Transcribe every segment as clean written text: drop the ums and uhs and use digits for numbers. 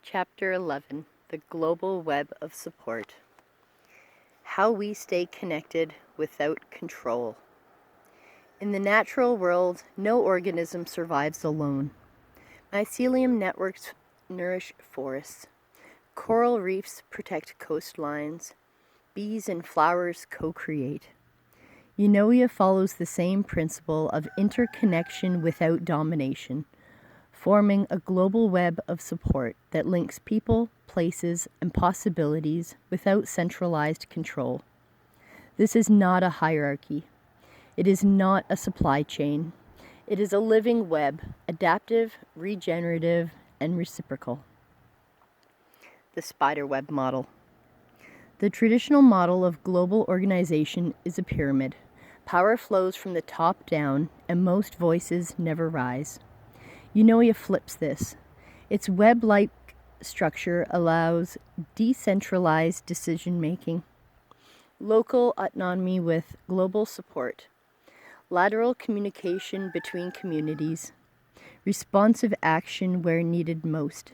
Chapter 11, The Global Web of Support. How we stay connected without control. In the natural world, no organism survives alone. Mycelium networks nourish forests. Coral reefs protect coastlines. Bees and flowers co-create. Eunoia follows the same principle of interconnection without domination, forming a global web of support that links people, places, and possibilities without centralized control. This is not a hierarchy. It is not a supply chain. It is a living web, adaptive, regenerative, and reciprocal. The spiderweb model. The traditional model of global organization is a pyramid. Power flows from the top down, and most voices never rise. Eunoia flips this. Its web-like structure allows decentralized decision-making, local autonomy with global support, lateral communication between communities, responsive action where needed most.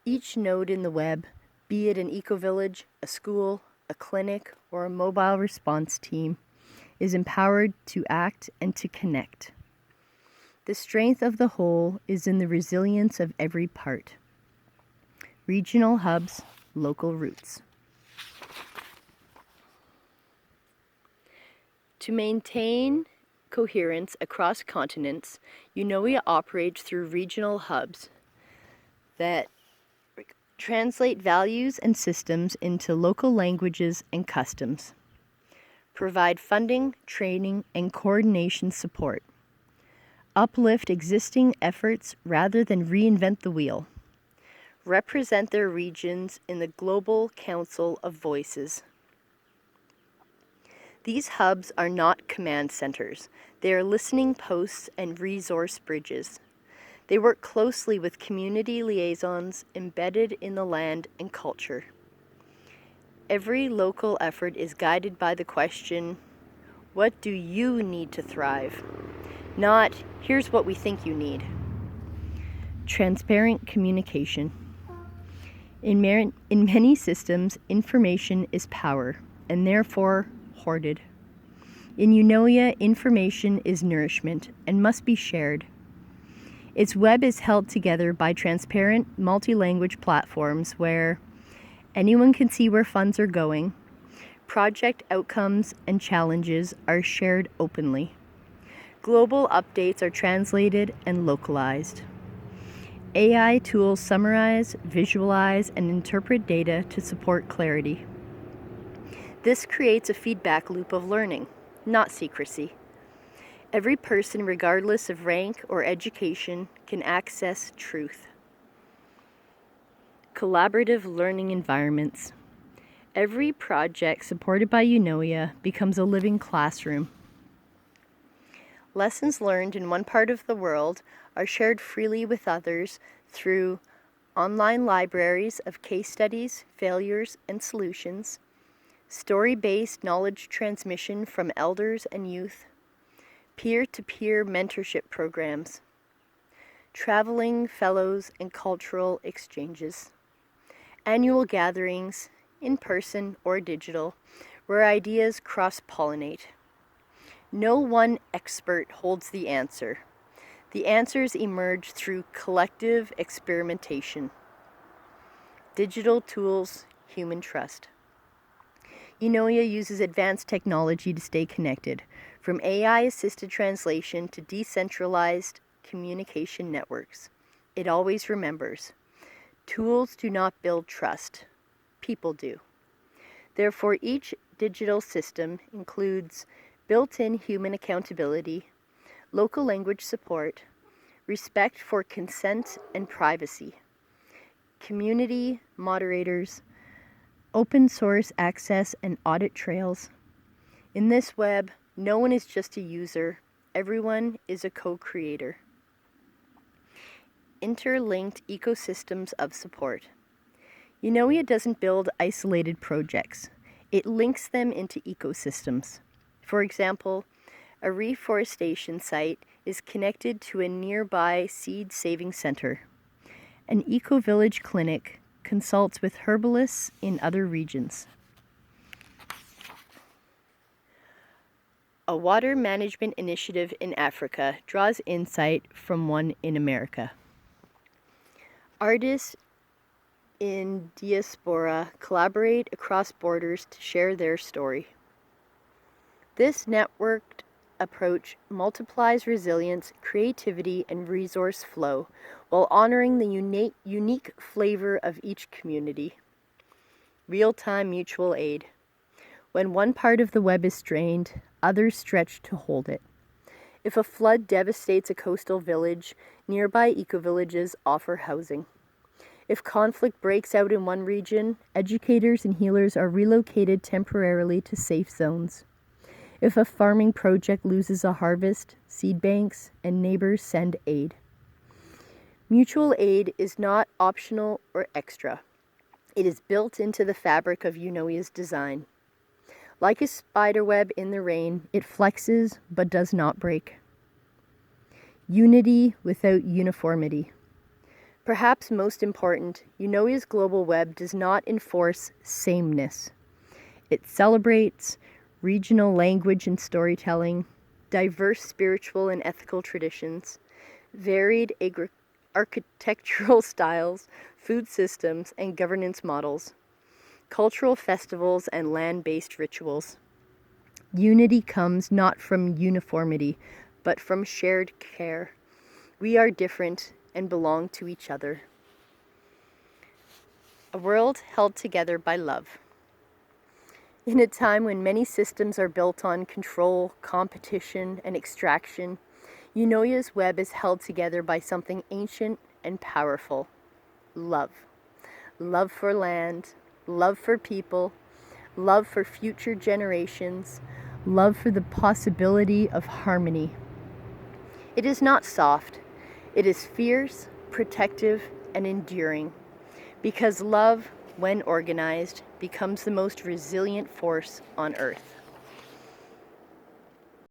Each node in the web, be it an eco-village, a school, a clinic, or a mobile response team, is empowered to act and to connect. The strength of the whole is in the resilience of every part. Regional hubs, local roots. To maintain coherence across continents, Eunoia operates through regional hubs that translate values and systems into local languages and customs, provide funding, training, and coordination support, uplift existing efforts rather than reinvent the wheel, represent their regions in the Global Council of Voices. These hubs are not command centers. They are listening posts and resource bridges. They work closely with community liaisons embedded in the land and culture. Every local effort is guided by the question, what do you need to thrive? Not, here's what we think you need. Transparent communication. In many systems, information is power, and therefore hoarded. In Eunoia, information is nourishment and must be shared. Its web is held together by transparent, multi-language platforms where anyone can see where funds are going. Project outcomes and challenges are shared openly. Global updates are translated and localized. AI tools summarize, visualize, and interpret data to support clarity. This creates a feedback loop of learning, not secrecy. Every person, regardless of rank or education, can access truth. Collaborative learning environments. Every project supported by Eunoia becomes a living classroom. Lessons learned in one part of the world are shared freely with others through online libraries of case studies, failures, and solutions, story-based knowledge transmission from elders and youth, peer-to-peer mentorship programs, traveling fellows and cultural exchanges, annual gatherings, in person or digital, where ideas cross-pollinate. No one expert holds the answer. The answers emerge through collective experimentation. Digital tools, human trust. Eunoia uses advanced technology to stay connected, from AI-assisted translation to decentralized communication networks. It always remembers. Tools do not build trust. People do. Therefore, each digital system includes built-in human accountability, local language support, respect for consent and privacy, community moderators, open source access and audit trails. In this web, no one is just a user, everyone is a co-creator. Interlinked ecosystems of support. Eunoia doesn't build isolated projects. It links them into ecosystems. For example, a reforestation site is connected to a nearby seed saving center. An eco-village clinic consults with herbalists in other regions. A water management initiative in Africa draws insight from one in America. Artists in diaspora collaborate across borders to share their story. This networked approach multiplies resilience, creativity, and resource flow while honoring the unique flavor of each community. Real-time mutual aid. When one part of the web is strained, others stretch to hold it. If a flood devastates a coastal village, nearby ecovillages offer housing. If conflict breaks out in one region, educators and healers are relocated temporarily to safe zones. If a farming project loses a harvest, seed banks and neighbors send aid. Mutual aid is not optional or extra. It is built into the fabric of Eunoia's design. Like a spiderweb in the rain, it flexes but does not break. Unity without uniformity. Perhaps most important, Eunoia's global web does not enforce sameness. It celebrates regional language and storytelling, diverse spiritual and ethical traditions, varied architectural styles, food systems, and governance models, cultural festivals, and land-based rituals. Unity comes not from uniformity, but from shared care. We are different and belong to each other. A world held together by love. In a time when many systems are built on control, competition, and extraction, Eunoia's web is held together by something ancient and powerful: love. Love for land, love for people, love for future generations, love for the possibility of harmony. It is not soft. It is fierce, protective, and enduring, because love, when organized, becomes the most resilient force on earth.